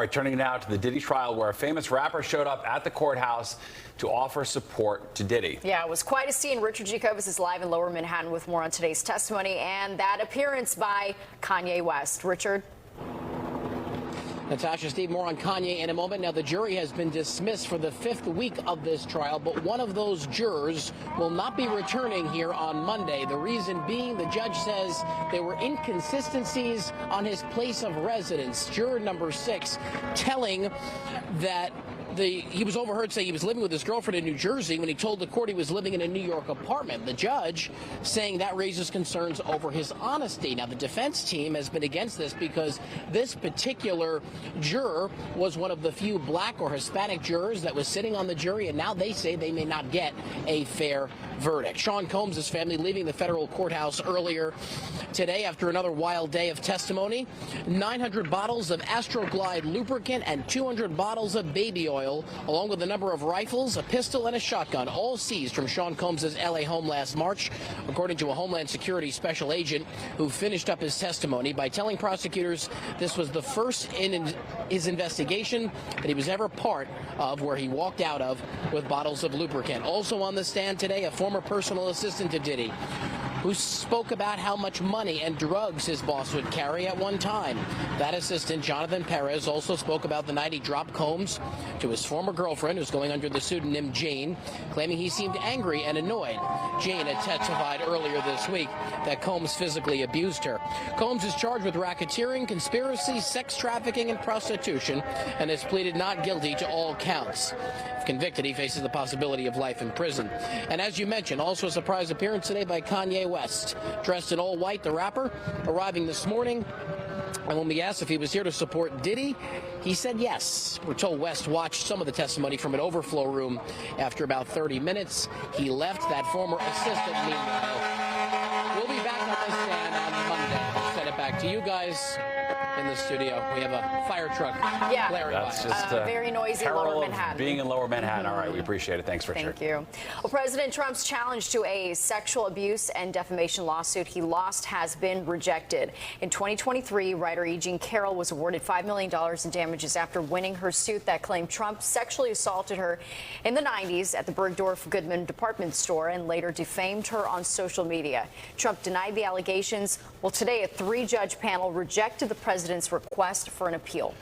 All right, turning now to the Diddy trial, where a famous rapper showed up at the courthouse to offer support to Diddy. Yeah, it was quite a scene. Richard Jacobus is live in Lower Manhattan with more on today's testimony and that appearance by Kanye West. Richard? Natasha, Steve, more on Kanye in a moment. Now, the jury has been dismissed for the 5th week of this trial, but one of those jurors will not be returning here on Monday. The reason being, the judge says there were inconsistencies on his place of residence. Juror number 6 telling that he was overheard saying he was living with his girlfriend in New Jersey when he told the court he was living in a New York apartment. The judge saying that raises concerns over his honesty. Now, the defense team has been against this because this particular juror was one of the few black or Hispanic jurors that was sitting on the jury, and now they say they may not get a fair verdict. Sean Combs' family leaving the federal courthouse earlier today after another wild day of testimony. 900 bottles of Astroglide lubricant and 200 bottles of baby oil, along with a number of rifles, a pistol, and a shotgun, all seized from Sean Combs' L.A. home last March, according to a Homeland Security special agent who finished up his testimony by telling prosecutors this was the first in his investigation that he was ever part of where he walked out of with bottles of lubricant. Also on the stand today, a former personal assistant to Diddy, who spoke about how much money and drugs his boss would carry at one time. That assistant, Jonathan Perez, also spoke about the night he dropped Combs to his former girlfriend, who's going under the pseudonym Jane, claiming he seemed angry and annoyed. Jane had testified earlier this week that Combs physically abused her. Combs is charged with racketeering, conspiracy, sex trafficking, and prostitution, and has pleaded not guilty to all counts. If convicted, he faces the possibility of life in prison. And as you mentioned, also a surprise appearance today by Kanye West. Dressed in all white, the rapper arriving this morning. And when we asked if he was here to support Diddy, he said yes. We're told West watched some of the testimony from an overflow room. After about 30 minutes, he left. That former assistant, meanwhile, will be back on this stand on Monday. I'll send it back to you guys in the studio. We have a fire truck. Yeah, that's just very noisy Lower Manhattan. Being in Lower Manhattan. All right, we appreciate it. Thanks, Richard. Thank you. Well, President Trump's challenge to a sexual abuse and defamation lawsuit he lost has been rejected. In 2023, writer E. Jean Carroll was awarded $5 million in damages after winning her suit that claimed Trump sexually assaulted her in the 90s at the Bergdorf Goodman department store and later defamed her on social media. Trump denied the allegations. Well, today, a 3-judge panel rejected the president's request for an appeal.